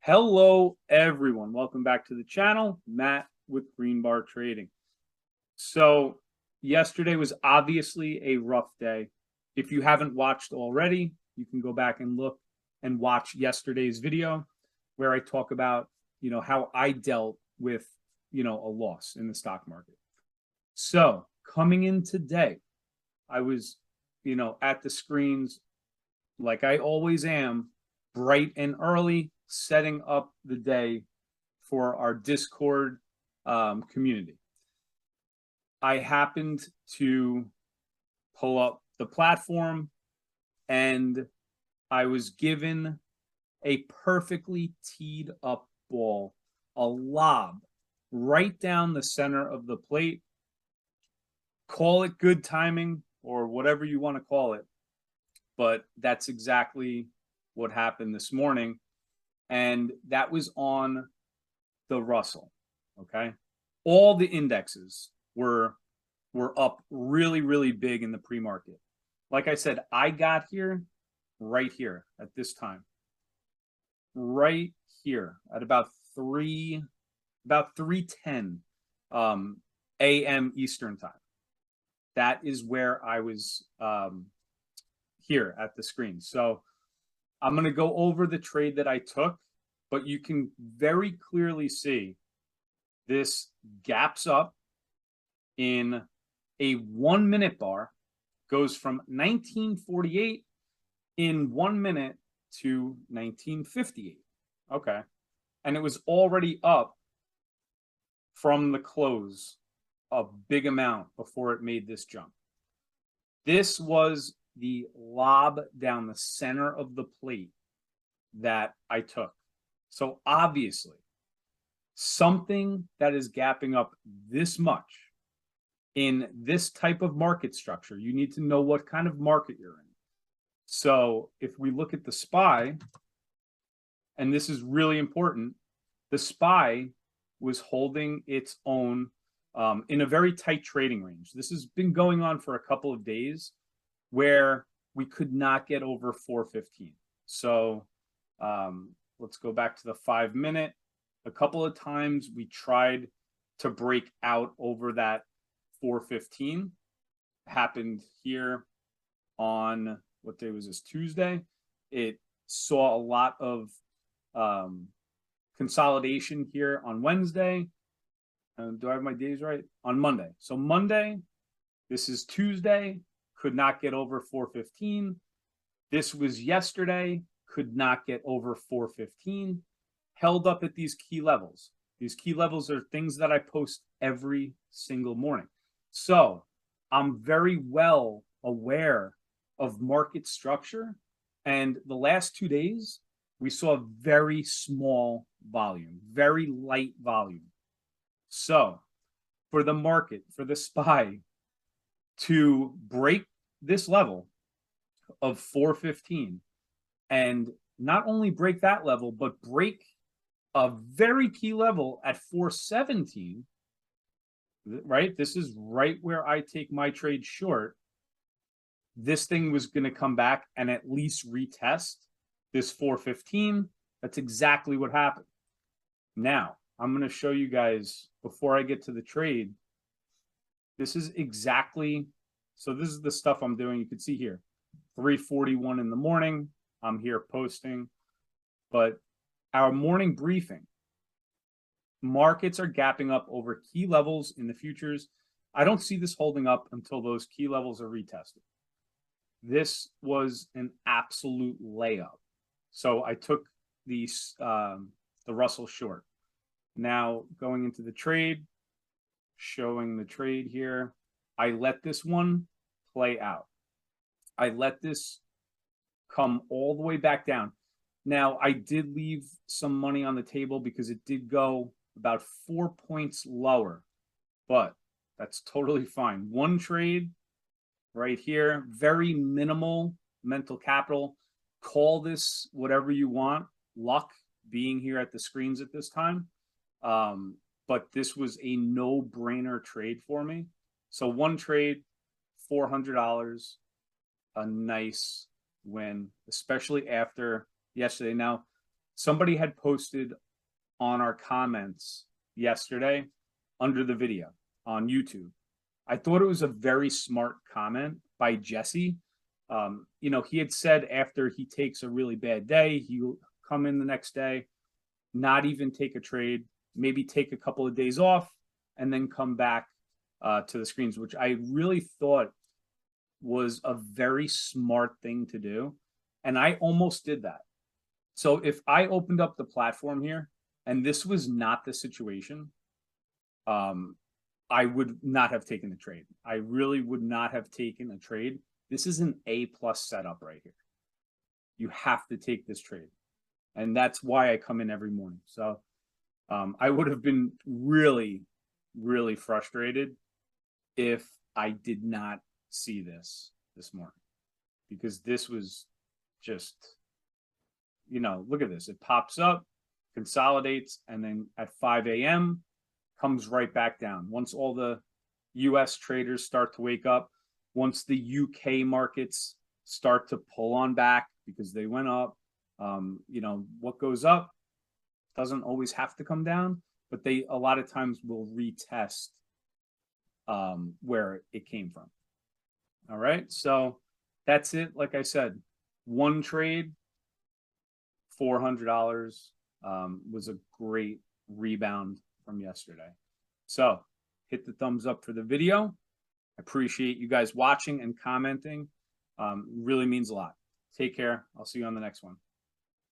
Hello, everyone. Welcome back to the channel. Matt with Green Bar Trading. So, yesterday was obviously a rough day. If you haven't watched already, you can go back and look and watch yesterday's video where I talk about, how I dealt with, a loss in the stock market. So, coming in today, I was, at the screens like I always am, bright and early, setting up the day for our Discord community. I happened to pull up the platform and I was given a perfectly teed up ball, a lob right down the center of the plate. Call it good timing or whatever you want to call it, but that's exactly what happened this morning. And that was on the Russell. Okay. All the indexes were up really, really big in the pre-market. Like I said, I got here right here at this time. Right here at about 3:10 a.m. Eastern time. That is where I was here at the screen. So I'm going to go over the trade that I took, but you can very clearly see this gaps up in a 1 minute bar, goes from 1948 in 1 minute to 1958. Okay. And it was already up from the close a big amount before it made this jump. This was the lob down the center of the plate that I took. So obviously, something that is gapping up this much in this type of market structure, you need to know what kind of market you're in. So if we look at the SPY, and this is really important, the SPY was holding its own in a very tight trading range. This has been going on for a couple of days where we could not get over 415. So let's go back to the 5 minute. A couple of times we tried to break out over that 415. Happened here on, what day was this? Tuesday. It saw a lot of consolidation here on Wednesday. Do I have my days right? On Monday. So Monday, this is Tuesday, could not get over 415. This was yesterday, could not get over 415. Held up at these key levels. These key levels are things that I post every single morning. So I'm very well aware of market structure. And the last 2 days, we saw very small volume, very light volume. So for the market, for the SPY to break this level of 415 and not only break that level, but break a very key level at 417, right? This is right where I take my trade short. This thing was going to come back and at least retest this 415. That's exactly what happened. Now, I'm going to show you guys before I get to the trade. This is exactly, so this is the stuff I'm doing. You can see here, 3:41 in the morning. I'm here posting, but our morning briefing, markets are gapping up over key levels in the futures. I don't see this holding up until those key levels are retested. This was an absolute layup. So I took the Russell short. Now going into the trade, showing the trade here, I let this one play out. I let this come all the way back down. Now, I did leave some money on the table because it did go about 4 points lower, but that's totally fine. One trade right here, very minimal mental capital. Call this whatever you want. Luck being here at the screens at this time. But this was a no-brainer trade for me. So one trade, $400, a nice win, especially after yesterday. Now, somebody had posted on our comments yesterday under the video on YouTube. I thought it was a very smart comment by Jesse. You know, he had said after he takes a really bad day, he'll come in the next day, not even take a trade, maybe take a couple of days off, and then come back to the screens, which I really thought was a very smart thing to do. And I almost did that. So if I opened up the platform here and this was not the situation, I would not have taken the trade. I really would not have taken a trade. This is an A+ setup right here. You have to take this trade. And that's why I come in every morning. So I would have been really, really frustrated if I did not see this morning, because this was just, you know, look at this. It pops up, consolidates, and then at 5 a.m. comes right back down. Once all the US traders start to wake up, once the UK markets start to pull on back because they went up, you know, what goes up doesn't always have to come down, but they a lot of times will retest where it came from. All right, so that's it. Like I said, one trade, $400, was a great rebound from yesterday. So hit the thumbs up for the video. I appreciate you guys watching and commenting. Really means a lot. Take care. I'll see you on the next one.